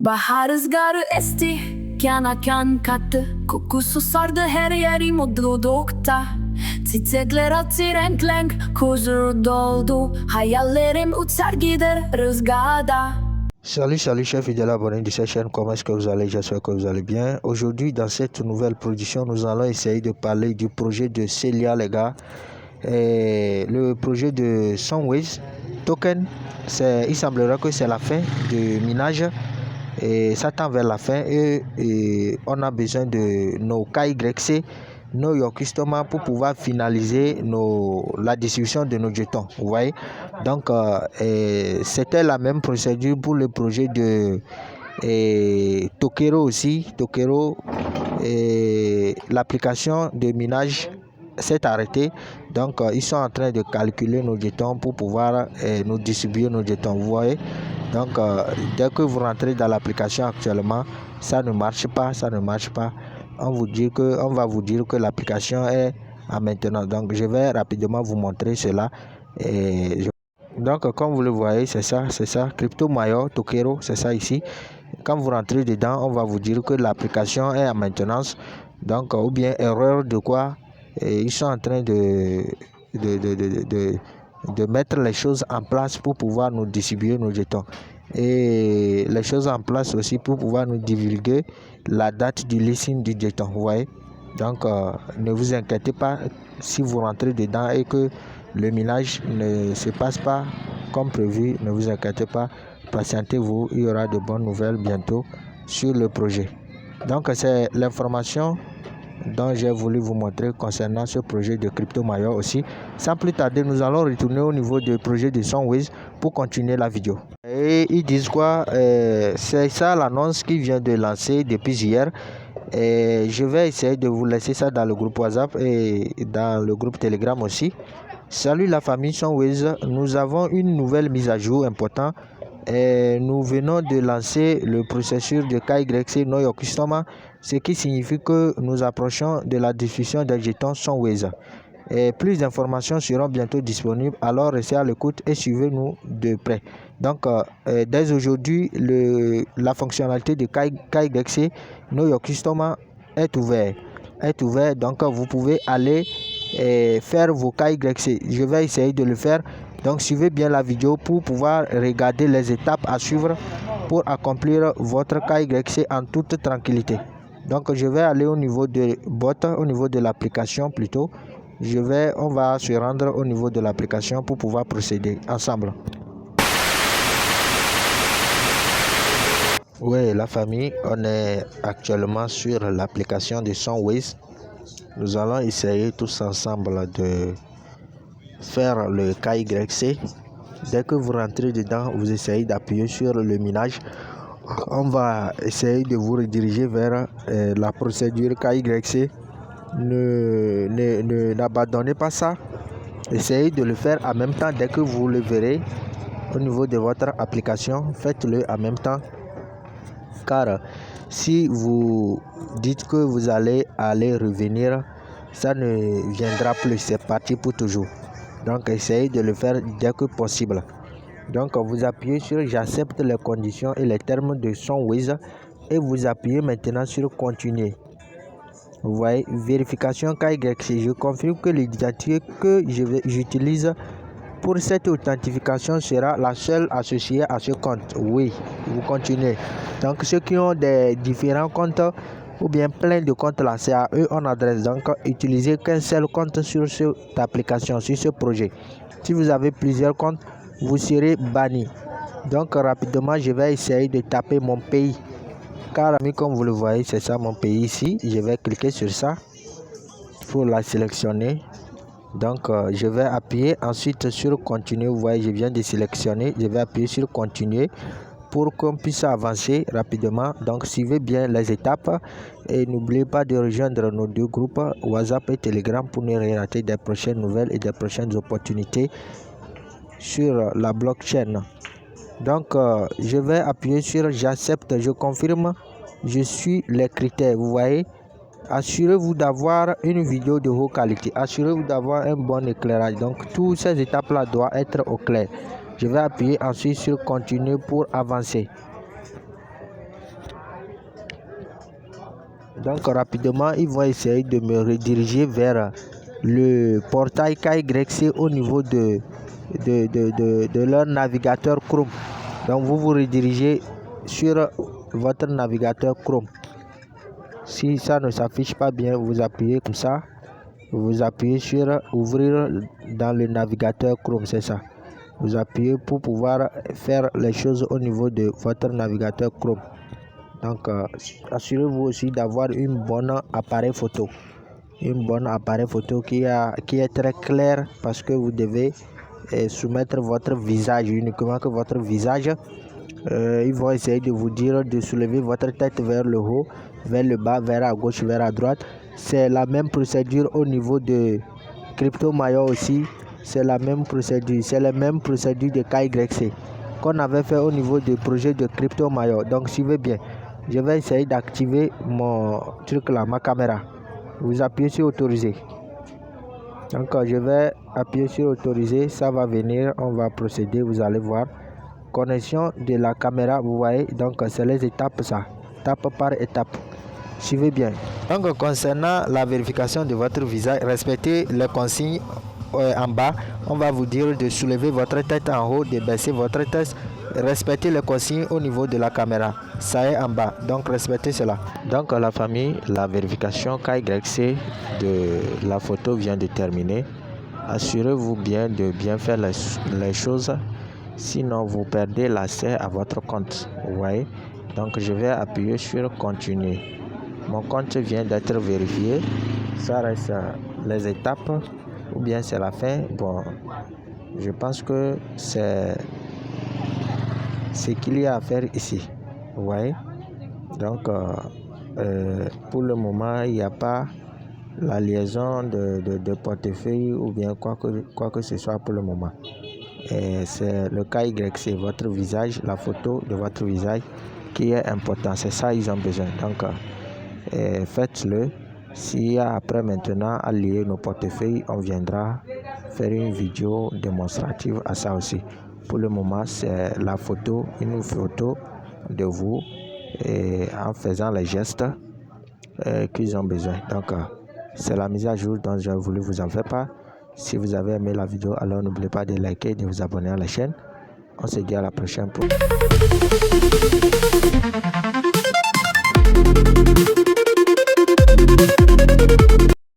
Bahar rüzgarı esti, kana kan kattı. Kokusu sardı her yeri mutlulukta. Çiçekler açtı renk renk, huzur doldu. Hayallerim uçar gider rüzgarda. Salut chers fidèles abonnés de cette chaîne, comment est-ce que vous allez? J'espère que vous allez bien. Aujourd'hui, dans cette nouvelle production, nous allons essayer de parler du projet de Celia, les gars. Le projet de Sunways Token, il semblerait que c'est la fin du minage. Et ça tend vers la fin et on a besoin de nos KYC, nos Your Customer pour pouvoir finaliser la distribution de nos jetons. Vous voyez, donc c'était la même procédure pour le projet de Tokero aussi. Tokero, l'application de minage s'est arrêtée, donc ils sont en train de calculer nos jetons pour pouvoir nous distribuer nos jetons. Vous voyez, donc dès que vous rentrez dans l'application actuellement, ça ne marche pas, on va vous dire que l'application est en maintenance. Donc je vais rapidement vous montrer cela. Donc comme vous le voyez, c'est ça, Crypto Mayor Tokero, c'est ça ici. Quand vous rentrez dedans, on va vous dire que l'application est en maintenance, donc ou bien erreur de quoi. Et ils sont en train de mettre les choses en place pour pouvoir nous distribuer nos jetons. Et les choses en place aussi pour pouvoir nous divulguer la date du listing du jeton. Vous voyez, donc ne vous inquiétez pas si vous rentrez dedans et que le minage ne se passe pas comme prévu. Ne vous inquiétez pas, patientez-vous, il y aura de bonnes nouvelles bientôt sur le projet. Donc c'est l'information dont j'ai voulu vous montrer concernant ce projet de Crypto Mayor aussi. Sans plus tarder, nous allons retourner au niveau du projet de Sunways pour continuer la vidéo. Et ils disent quoi? C'est ça l'annonce qui vient de lancer depuis hier. Et je vais essayer de vous laisser ça dans le groupe WhatsApp et dans le groupe Telegram aussi. Salut la famille Sunways, nous avons une nouvelle mise à jour importante. Et nous venons de lancer le processus de KYC Know Your Customer, ce qui signifie que nous approchons de la diffusion des jetons Sunways. Et plus d'informations seront bientôt disponibles, alors restez à l'écoute et suivez-nous de près. Donc dès aujourd'hui, la fonctionnalité de KYC Know Your Customer est ouverte. Donc vous pouvez aller faire vos KYC. Je vais essayer de le faire. Donc suivez bien la vidéo pour pouvoir regarder les étapes à suivre pour accomplir votre KYC en toute tranquillité. Donc je vais aller au niveau de bot, au niveau de l'application plutôt. On va se rendre au niveau de l'application pour pouvoir procéder ensemble. Oui, la famille, on est actuellement sur l'application de Sunways. Nous allons essayer tous ensemble de faire le KYC. Dès que vous rentrez dedans, vous essayez d'appuyer sur le minage. On va essayer de vous rediriger vers la procédure KYC. N'abandonnez pas ça. Essayez de le faire en même temps. Dès que vous le verrez au niveau de votre application, faites-le en même temps. Car si vous dites que vous allez revenir, ça ne viendra plus. C'est parti pour toujours. Donc essayez de le faire dès que possible. Donc vous appuyez sur j'accepte les conditions et les termes de Sunways et vous appuyez maintenant sur continuer. Vous voyez, vérification KYC. Je confirme que l'identité que j'utilise pour cette authentification sera la seule associée à ce compte. Oui, vous continuez. Donc ceux qui ont des différents comptes ou bien plein de comptes là, c'est à eux on adresse. Donc utilisez qu'un seul compte sur cette application, sur ce projet. Si vous avez plusieurs comptes, vous serez banni. Donc rapidement, je vais essayer de taper mon pays. Car comme vous le voyez, c'est ça mon pays ici. Je vais cliquer sur ça pour la sélectionner. Donc je vais appuyer ensuite sur continuer. Vous voyez, je viens de sélectionner. Je vais appuyer sur continuer pour qu'on puisse avancer rapidement. Donc suivez bien les étapes et n'oubliez pas de rejoindre nos deux groupes WhatsApp et Telegram pour ne rien rater des prochaines nouvelles et des prochaines opportunités sur la blockchain. Donc je vais appuyer sur j'accepte, je confirme, je suis les critères. Vous voyez, assurez-vous d'avoir une vidéo de haute qualité, assurez-vous d'avoir un bon éclairage. Donc toutes ces étapes là doivent être au clair. Je vais appuyer ensuite sur continuer pour avancer. Donc rapidement, ils vont essayer de me rediriger vers le portail KYC au niveau de leur navigateur Chrome. Donc vous vous redirigez sur votre navigateur Chrome. Si ça ne s'affiche pas bien, vous appuyez comme ça. Vous appuyez sur ouvrir dans le navigateur Chrome, c'est ça. Vous appuyez pour pouvoir faire les choses au niveau de votre navigateur Chrome. Donc assurez-vous aussi d'avoir une bonne appareil photo. Une bonne appareil photo qui est très clair, parce que vous devez soumettre votre visage, uniquement que votre visage. Ils vont essayer de vous dire de soulever votre tête vers le haut, vers le bas, vers à gauche, vers à droite. C'est la même procédure au niveau de CryptoMayo aussi. C'est la même procédure. C'est la même procédure de KYC qu'on avait fait au niveau du projet de CryptoMayo. Donc suivez bien. Je vais essayer d'activer mon truc là, ma caméra. Vous appuyez sur autoriser. Donc je vais appuyer sur autoriser. Ça va venir. On va procéder. Vous allez voir. Connexion de la caméra, vous voyez, donc c'est les étapes, ça, étape par étape. Suivez bien. Donc concernant la vérification de votre visage, respectez les consignes en bas. On va vous dire de soulever votre tête en haut, de baisser votre tête. Respectez les consignes au niveau de la caméra. Ça est en bas, donc respectez cela. Donc la famille, la vérification KYC de la photo vient de terminer. Assurez-vous bien de bien faire les choses. Sinon, vous perdez l'accès à votre compte. Vous voyez? Donc, je vais appuyer sur continuer. Mon compte vient d'être vérifié. Ça reste les étapes ou bien c'est la fin. Bon, je pense que c'est ce qu'il y a à faire ici. Vous voyez? Donc, pour le moment, il n'y a pas la liaison de portefeuille ou bien quoi que ce soit pour le moment. C'est le KYC, votre visage, la photo de votre visage qui est important. C'est ça ils ont besoin. Donc faites-le. S'il y a après maintenant à lier nos portefeuilles, on viendra faire une vidéo démonstrative à ça aussi. Pour le moment, c'est la photo, une photo de vous et en faisant les gestes qu'ils ont besoin. Donc c'est la mise à jour dont j'ai voulu vous en faire part. Si vous avez aimé la vidéo, alors n'oubliez pas de liker et de vous abonner à la chaîne. On se dit à la prochaine.